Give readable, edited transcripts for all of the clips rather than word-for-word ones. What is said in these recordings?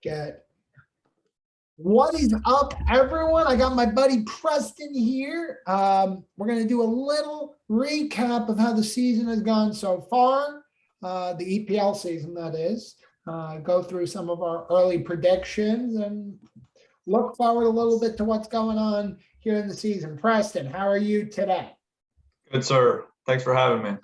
Get what is up, everyone? I got my buddy Preston here. We're going to do a little recap of how the season has gone so far, the EPL season, that is. Go through some of our early predictions and look forward a little bit to what's going on here in the season. Preston, how are you today? Good, sir. Thanks for having me.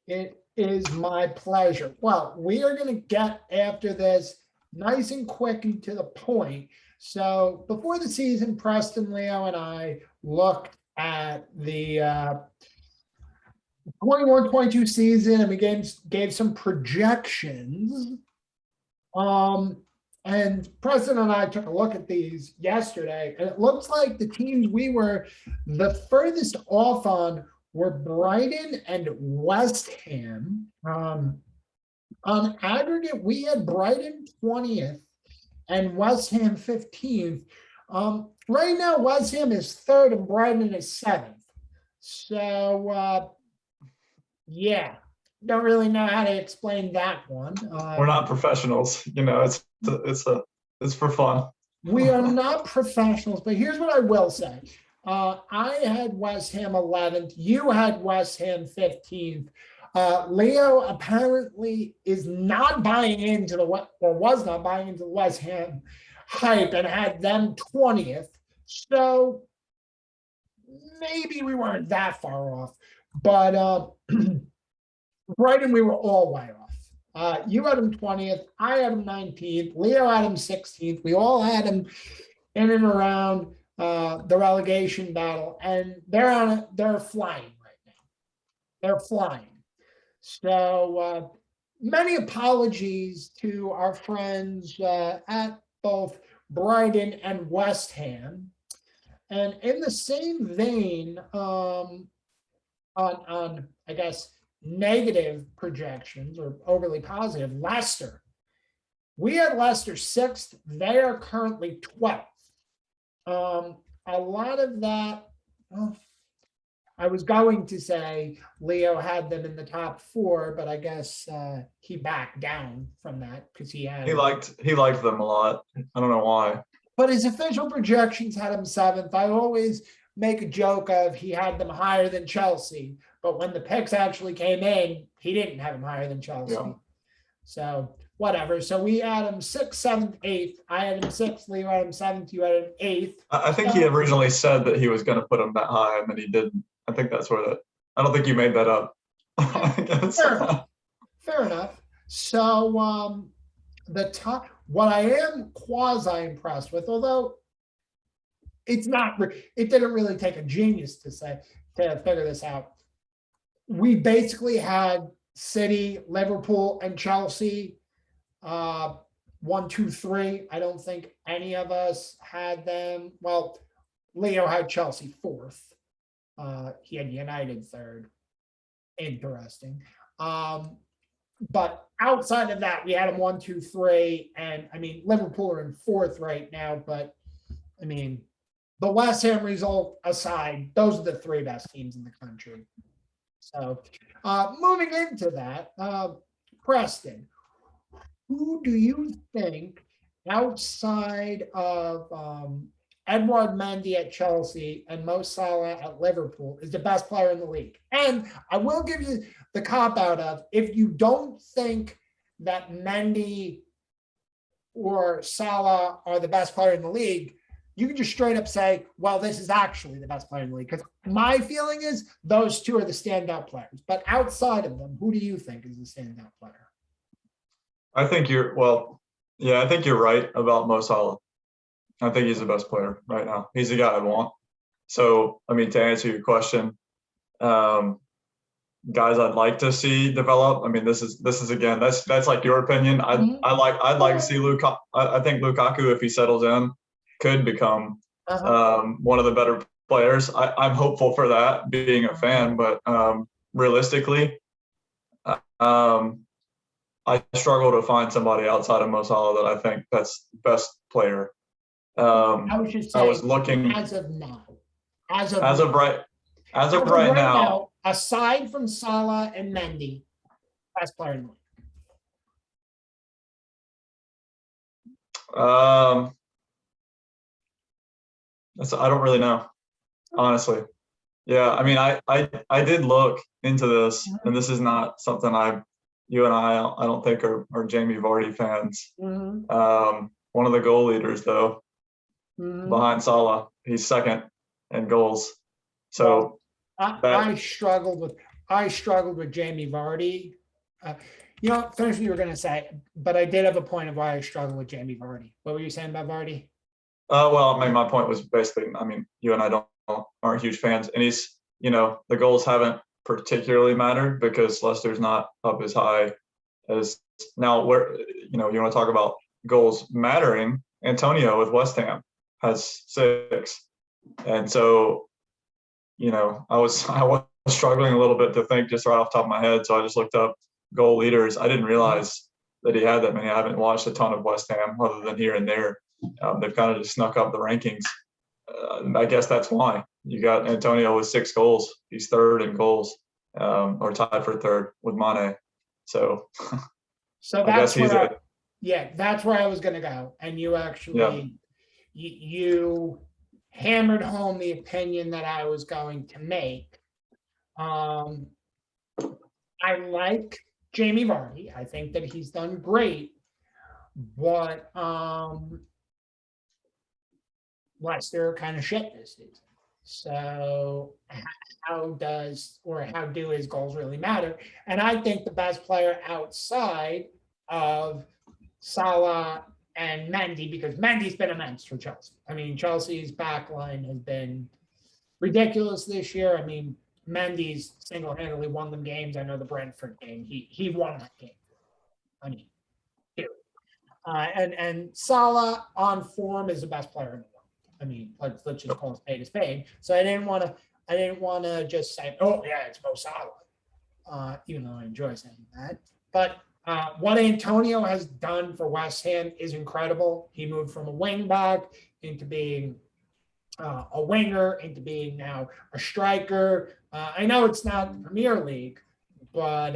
It is my pleasure. Well, we are going to get after this nice and quick and to the point. So before the season, Preston, Leo, and I looked at the 21-22 season, and we gave some projections. And Preston and I took a look at these yesterday, and it looks like the teams we were the furthest off on were Brighton and West Ham. On aggregate, we had Brighton 20th and West Ham 15th. Right now, West Ham is 3rd and Brighton is 7th. So, yeah, don't really know how to explain that one. We're not professionals, it's for fun. We are not professionals, but here's what I will say. I had West Ham 11th. You had West Ham 15th. Leo apparently is not buying into was not buying into the West Ham hype and had them 20th. So maybe we weren't that far off, but Brighton, we were all way off. You had him 20th. I had him 19th. Leo had him 16th. We all had him in and around the relegation battle, and they're flying right now. They're flying. So many apologies to our friends at both Brighton and West Ham. And in the same vein, on I guess negative projections or overly positive, Leicester. We had Leicester 6th. They are currently 12th. A lot of that, well, I was going to say Leo had them in the top 4, but I guess he backed down from that because he liked them a lot. I don't know why. But his official projections had him 7th. I always make a joke of he had them higher than Chelsea, but when the picks actually came in, he didn't have them higher than Chelsea. Yeah. So whatever. So we had him 6th, 7th, 8th. I had him 6th. Leo had him 7th. You had him 8th. I think he originally said that he was going to put him that high, and then he didn't. I think that's where I don't think you made that up. Fair enough. So the top, what I am quasi impressed with, although it didn't really take a genius to figure this out. We basically had City, Liverpool, and Chelsea 1, 2, 3. I don't think any of us had them. Well, Leo had Chelsea 4th. He had United 3rd. Interesting. But outside of that, we had him 1, 2, 3. And I mean, Liverpool are in 4th right now. But I mean, the West Ham result aside, those are the 3 best teams in the country. So moving into that, Preston, who do you think outside of Edouard Mendy at Chelsea and Mo Salah at Liverpool is the best player in the league? And I will give you the cop-out of, if you don't think that Mendy or Salah are the best player in the league, you can just straight up say, well, this is actually the best player in the league. Because my feeling is those 2 are the standout players. But outside of them, who do you think is the standout player? I think you're right about Mo Salah. I think he's the best player right now. He's the guy I want. So, I mean, to answer your question, guys I'd like to see develop. I mean, this is again, that's like your opinion. I'd like to see Lukaku. I think Lukaku, if he settles in, could become one of the better players. I'm hopeful for that, being a fan, but realistically, I struggle to find somebody outside of Mo Salah that I think that's best player. I was looking as of right now, aside from Salah and Mendy, best player in the league. I don't really know, honestly. Yeah, I mean, I did look into this, and this is not something you and I don't think are Jamie Vardy fans. One of the goal leaders, though, behind Salah, he's second in goals. So I struggled with Jamie Vardy. Finish what you were going to say, but I did have a point of why I struggled with Jamie Vardy. What were you saying about Vardy? Well, I mean, my point was basically, I mean, you and I aren't huge fans, and the goals haven't particularly mattered because Leicester's not up as high as now. Where you want to talk about goals mattering? Antonio with West Ham has 6, and so I was struggling a little bit to think just right off the top of my head, so I just looked up goal leaders. I didn't realize that he had that many. I haven't watched a ton of West Ham other than here and there. They've kind of just snuck up the rankings. I guess that's why you got Antonio with 6 goals. He's third in goals, or tied for third with Mane. So that's that's where I was going to go. And you actually, you hammered home the opinion that I was going to make. I like Jamie Vardy. I think that he's done great, but Leicester kind of shit this season. So how do his goals really matter? And I think the best player outside of Salah and Mendy, because Mendy's been immense for Chelsea. I mean, Chelsea's back line has been ridiculous this year. I mean, Mendy's single-handedly won them games. I know the Brentford game. He won that game. I mean, and Salah on form is the best player in the world. I mean, let's just call it spade a spade. So I didn't want to just say, oh yeah, it's Mo Salah, even though I enjoy saying that. But what Antonio has done for West Ham is incredible. He moved from a wing back into being a winger, into being now a striker. I know it's not the Premier League, but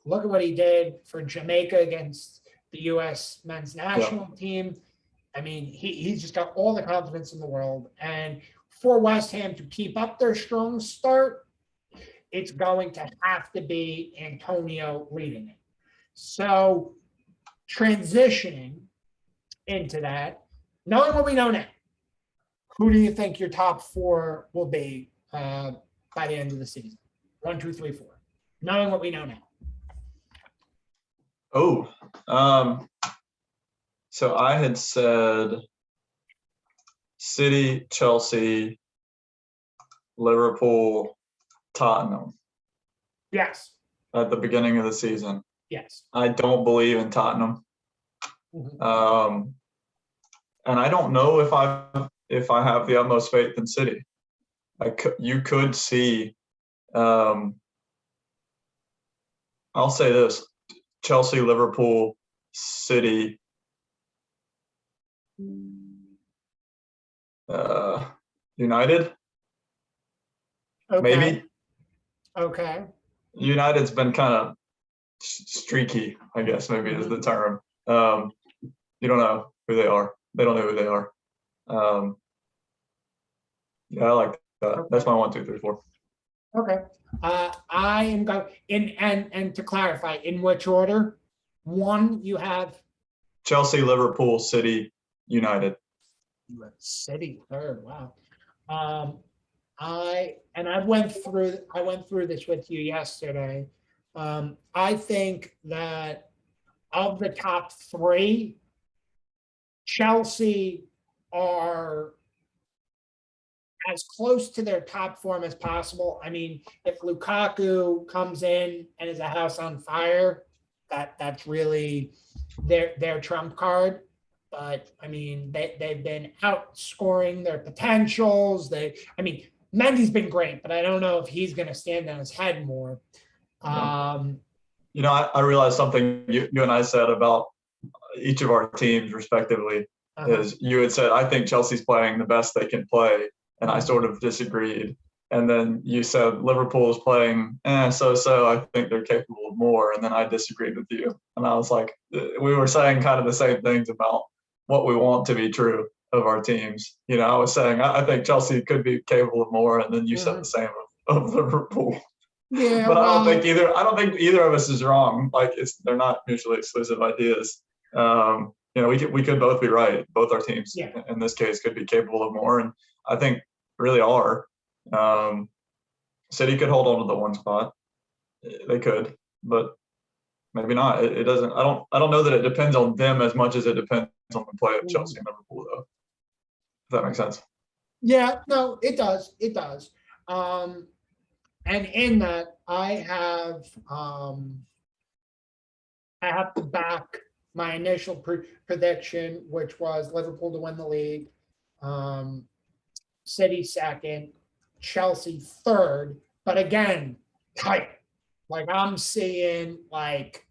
look at what he did for Jamaica against the U.S. men's national team. I mean, he's just got all the confidence in the world. And for West Ham to keep up their strong start, it's going to have to be Antonio leading it. So transitioning into that, knowing what we know now, who do you think your top 4 will be by the end of the season? 1, 2, 3, 4. Knowing what we know now. So I had said City, Chelsea, Liverpool, Tottenham. Yes. At the beginning of the season. Yes. I don't believe in Tottenham. And I don't know if I have the utmost faith in City. You could see. I'll say this: Chelsea, Liverpool, City. United, maybe. Okay. United's been kind of streaky, I guess maybe is the term. You don't know who they are. They don't know who they are. I like that. Okay. That's my 1, 2, 3, 4. Okay. I am going and to clarify, in which order? 1, you have Chelsea, Liverpool, City, United. City third. Wow. I went through this with you yesterday. I think that of the top 3, Chelsea are as close to their top form as possible. I mean, if Lukaku comes in and is a house on fire, that's really their trump card. But I mean, they've been outscoring their potentials. Mendy's been great, but I don't know if he's going to stand on his head more. I realized something you and I said about each of our teams respectively. Is you had said, I think Chelsea's playing the best they can play, and I sort of disagreed. And then you said Liverpool is playing so. I think they're capable of more, and then I disagreed with you. And I was like, we were saying kind of the same things about what we want to be true of our teams. I was saying I think Chelsea could be capable of more, and then you said the same of Liverpool. Yeah, But well, I don't think either of us is wrong. Like they're not mutually exclusive ideas. We could both be right. Both our teams in this case could be capable of more, and I think really are. City could hold on to the one spot. They could, but maybe not. It doesn't. I don't know that it depends on them as much as it depends on the play of Chelsea and Liverpool, though. If that makes sense. Yeah, no, it does. It does. And in that, I have to back my initial prediction, which was Liverpool to win the league, City second, Chelsea third. But again, tight. Like I'm seeing like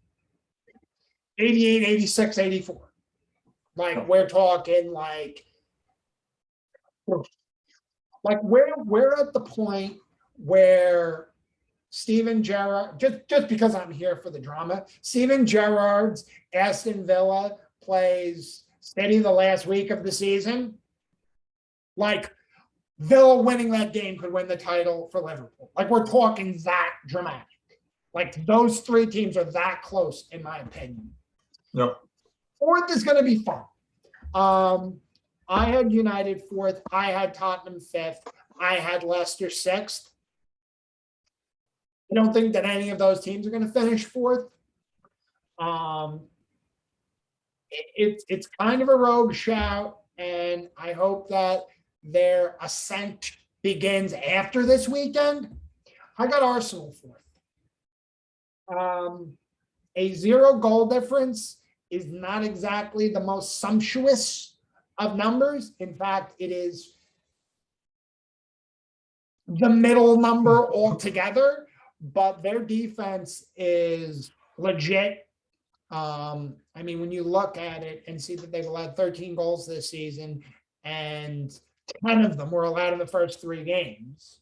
88, 86, 84. Like we're talking like we're at the point where Steven Gerrard, just because I'm here for the drama, Steven Gerrard's Aston Villa plays City the last week of the season. Like Villa winning that game could win the title for Liverpool. Like we're talking that dramatic. Like those three teams are that close, in my opinion. Yep. Fourth is going to be fun. I had United fourth. I had Tottenham fifth. I had Leicester sixth. I don't think that any of those teams are going to finish fourth. It's kind of a rogue shout, and I hope that their ascent begins after this weekend. I got Arsenal fourth. A 0 goal difference is not exactly the most sumptuous of numbers. In fact, it is the middle number altogether, but their defense is legit. I mean, when you look at it and see that they've allowed 13 goals this season and 10 of them were allowed in the first 3 games,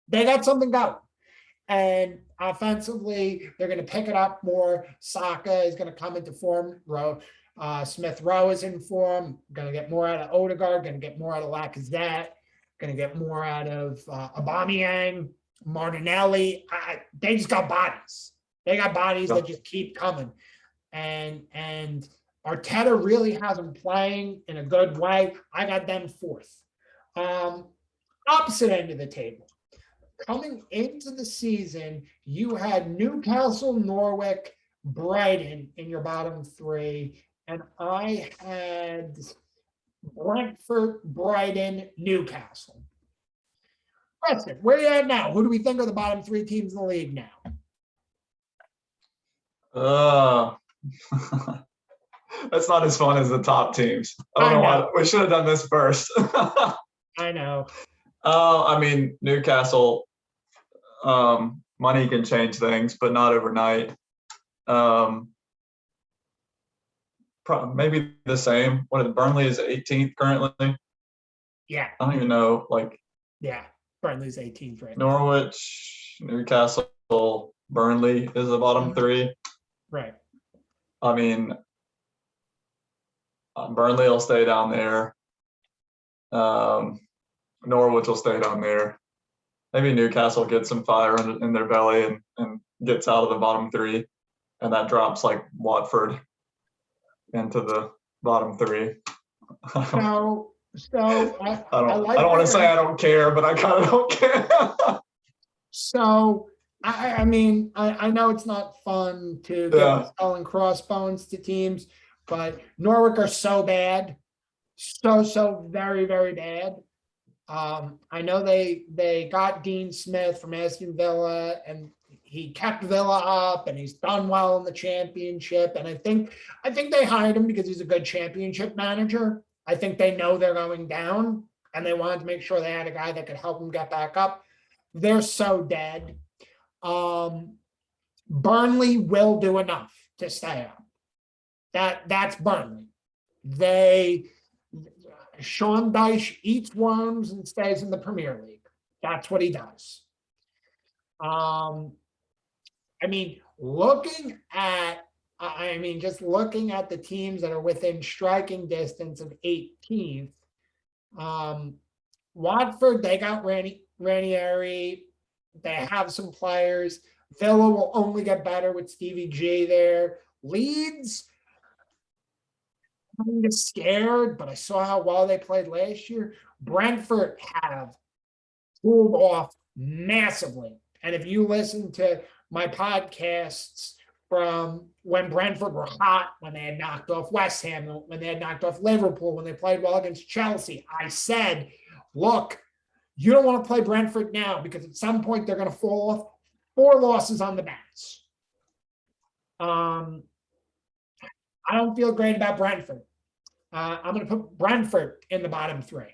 they got something going. And offensively, they're going to pick it up more. Saka is going to come into form. Smith Rowe is in form. Going to get more out of Odegaard. Going to get more out of Lacazette. Going to get more out of Aubameyang, Martinelli. They just got bodies. They got bodies that just keep coming. And Arteta really has them playing in a good way. I got them fourth. Opposite end of the table. Coming into the season, you had Newcastle, Norwich, Brighton in your bottom 3, and I had Brentford, Brighton, Newcastle. Preston, where are you at now? Who do we think are the bottom 3 teams in the league now? That's not as fun as the top teams. I don't know why. We should have done this first. I know. I mean, Newcastle, money can change things, but not overnight. Maybe the same. Burnley is 18th currently. Yeah. I don't even know. Burnley's 18th right now. Norwich, Newcastle, Burnley is the bottom 3. Right. I mean, Burnley will stay down there. Norwich will stay down there. Maybe Newcastle gets some fire in their belly and gets out of the bottom 3, and that drops like Watford into the bottom 3. I don't want to say I don't care, but I kind of don't care. So I mean, I know it's not fun to get skull and crossbones to teams, but Norwich are so bad, so very, very bad. I know they got Dean Smith from Aston Villa, and he kept Villa up, and he's done well in the championship. And I think they hired him because he's a good championship manager. I think they know they're going down, and they wanted to make sure they had a guy that could help them get back up. They're so dead. Burnley will do enough to stay up. That's Burnley. Sean Dyche eats worms and stays in the Premier League. That's what he does. I mean, looking at I mean, just looking at the teams that are within striking distance of 18th, Watford, they got Ranieri. They have some players. Villa will only get better with Stevie G there. Leeds, I'm just scared, but I saw how well they played last year. Brentford have cooled off massively. And if you listen to my podcasts from when Brentford were hot, when they had knocked off West Ham, when they had knocked off Liverpool, when they played well against Chelsea, I said, look, you don't want to play Brentford now because at some point they're going to fall off. 4 losses on the bats. I don't feel great about Brentford. I'm going to put Brentford in the bottom 3.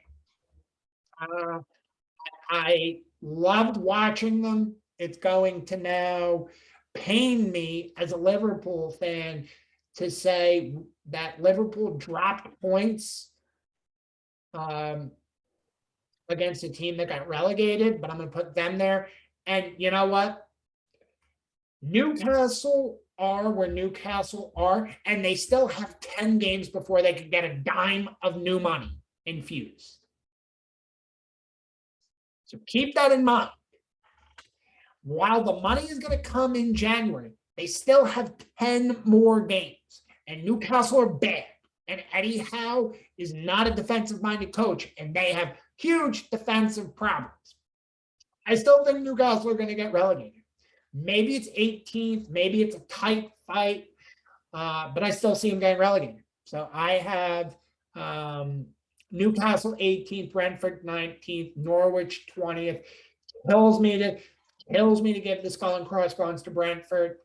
I loved watching them. It's going to now pain me as a Liverpool fan to say that Liverpool dropped points against a team that got relegated, but I'm going to put them there. And you know what? Newcastle are where Newcastle are, and they still have 10 games before they could get a dime of new money infused. So keep that in mind. While the money is going to come in January, they still have 10 more games, and Newcastle are bad. And Eddie Howe is not a defensive-minded coach, and they have huge defensive problems. I still think Newcastle are going to get relegated. Maybe it's 18th, maybe it's a tight fight, but I still see them getting relegated. So I have Newcastle 18th, Brentford 19th, Norwich 20th. Kills me to give the skull and crossbones to Brentford.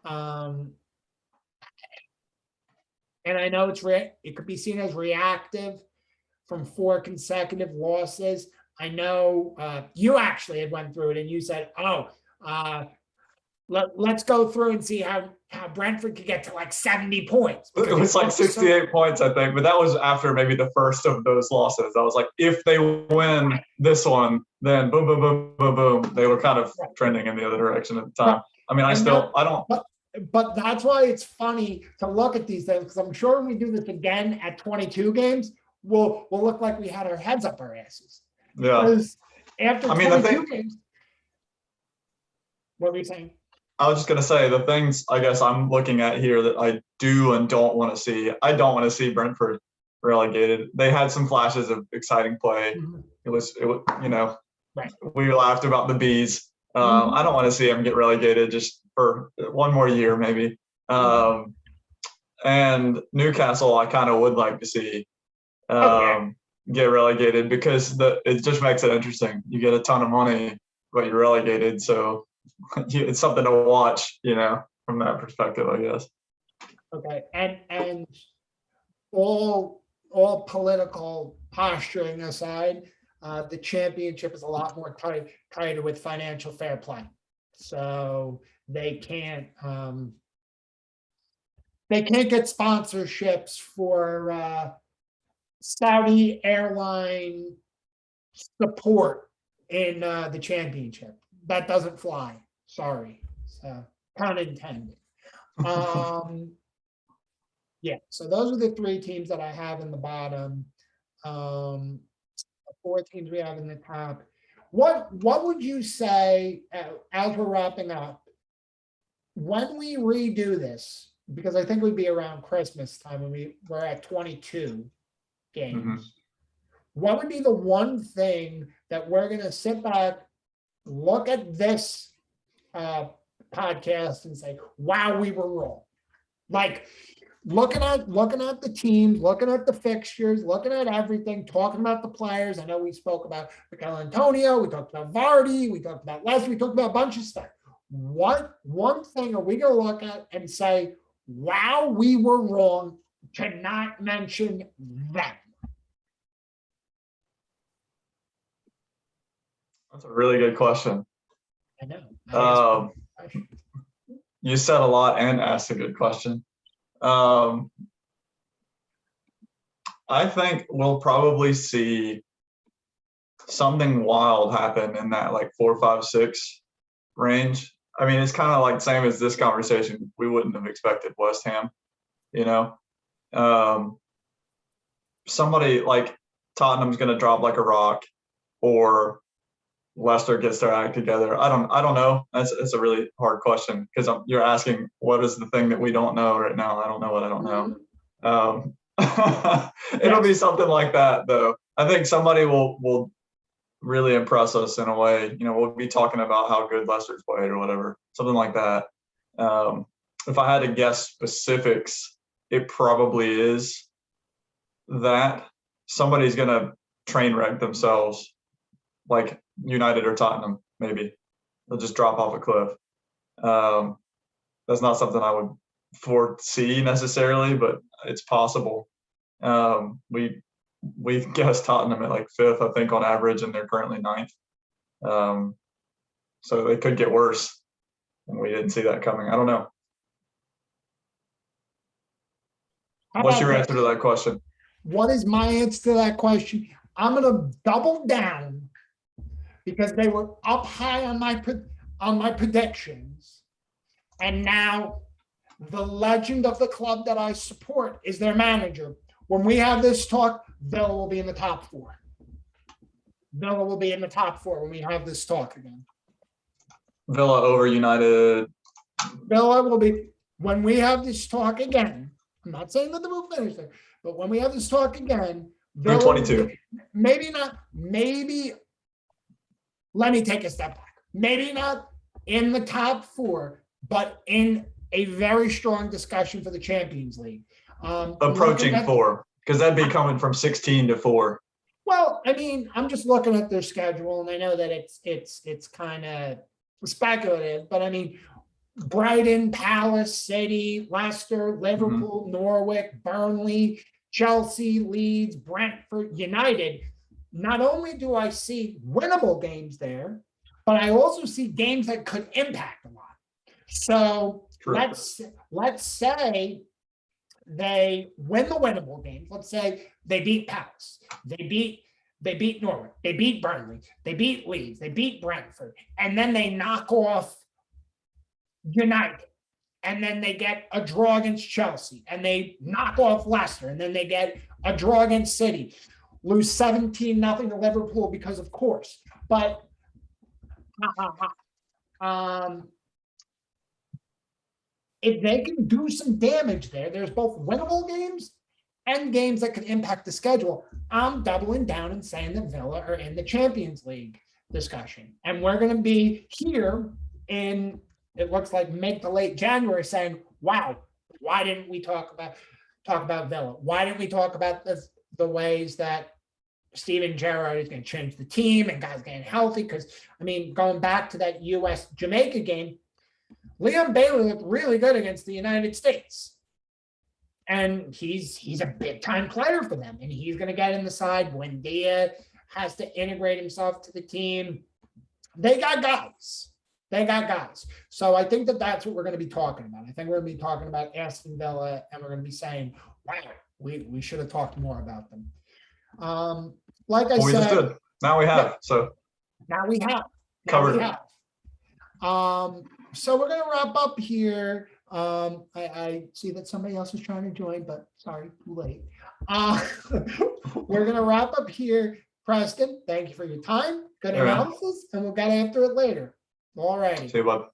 And I know it could be seen as reactive from 4 consecutive losses. I know you actually had went through it and you said, let's go through and see how Brentford could get to like 70 points. It was like 68 points, I think, but that was after maybe the first of those losses. I was like, if they win this one, then boom, boom, boom, boom, boom. They were kind of trending in the other direction at the time. I mean, I don't. But that's why it's funny to look at these things, because I'm sure when we do this again at 22 games, we'll look like we had our heads up our asses. Yeah. Because after 22 games, what were you saying? I was just going to say the things I guess I'm looking at here that I do and don't want to see. I don't want to see Brentford relegated. They had some flashes of exciting play. Mm-hmm. It was, right. We laughed about the bees. I don't want to see them get relegated just for one more year, maybe. And Newcastle, I kind of would like to see get relegated because it just makes it interesting. You get a ton of money, but you're relegated, so it's something to watch, from that perspective, I guess. Okay, and all political posturing aside, the championship is a lot more tighter with financial fair play, so they can't get sponsorships for Saudi airline support in the championship. That doesn't fly. Sorry. So pun intended. Yeah, so those are the 3 teams that I have in the bottom. The 4 teams we have in the top. What would you say, as we're wrapping up, when we redo this, because I think we'd be around Christmas time when we're at 22 games, what would be the one thing that we're going to sit back, look at this podcast and say, wow, we were wrong? Like looking at the teams, looking at the fixtures, looking at everything, talking about the players. I know we spoke about Mikel Antonio, we talked about Vardy, we talked about Les, we talked about a bunch of stuff. What one thing are we going to look at and say, wow, we were wrong to not mention them? That's a really good question. I know. You said a lot and asked a good question. I think we'll probably see something wild happen in that like 4, 5, 6 range. I mean, it's kind of like same as this conversation. We wouldn't have expected West Ham, you know. Somebody like Tottenham's going to drop like a rock, or Leicester gets their act together. I don't know. It's a really hard question because you're asking what is the thing that we don't know right now. I don't know what I don't know. It'll be something like that though. I think somebody will really impress us in a way. You know, we'll be talking about how good Leicester's played or whatever, something like that. If I had to guess specifics, it probably is that somebody's going to train wreck themselves, like United or Tottenham, maybe. They'll just drop off a cliff. That's not something I would foresee necessarily, but it's possible. We've guessed Tottenham at like 5th, I think, on average, and they're currently 9th. So they could get worse, and we didn't see that coming. I don't know. What's your answer to that question? What is my answer to that question? I'm going to double down because they were up high on my predictions, and now the legend of the club that I support is their manager. When we have this talk, Villa will be in the top 4. Villa will be in the top 4 when we have this talk again. Villa over United. Villa will be, when we have this talk again, I'm not saying that they will finish there, but when we have this talk again, Villa 22. Maybe not, maybe, let me take a step back. Maybe not in the top 4, but in a very strong discussion for the Champions League. Approaching 4, because that'd be coming from 16 to 4. Well, I mean, I'm just looking at their schedule, and I know that it's kind of speculative, but I mean, Brighton, Palace, City, Leicester, Liverpool, Norwich, Burnley, Chelsea, Leeds, Brentford, United. Not only do I see winnable games there, but I also see games that could impact a lot. So let's say they win the winnable games. Let's say they beat Palace, they beat Norwich, they beat Burnley, they beat Leeds, they beat Brentford, and then they knock off United, and then they get a draw against Chelsea, and they knock off Leicester, and then they get a draw against City, lose 17-0 to Liverpool because of course. But if they can do some damage there, there's both winnable games and games that could impact the schedule. I'm doubling down and saying that Villa are in the Champions League discussion. And we're going to be here in, it looks like mid to late January saying, wow, why didn't we talk about Villa? Why didn't we talk about the ways that Steven Gerrard is going to change the team and guys getting healthy? Because, I mean, going back to that US-Jamaica game, Leon Bailey looked really good against the United States. And he's a big-time player for them. And he's going to get in the side. Buendia has to integrate himself to the team. They got guys. So I think that that's what we're going to be talking about. I think we're going to be talking about Aston Villa, and we're going to be saying, wow, we should have talked more about them. Like I said. Just did. Now we have. So now we have. Covered. So we're going to wrap up here. I see that somebody else is trying to join, but sorry, too late. We're going to wrap up here. Preston, thank you for your time. Good analysis, and we'll get after it later. All righty. See you, bud.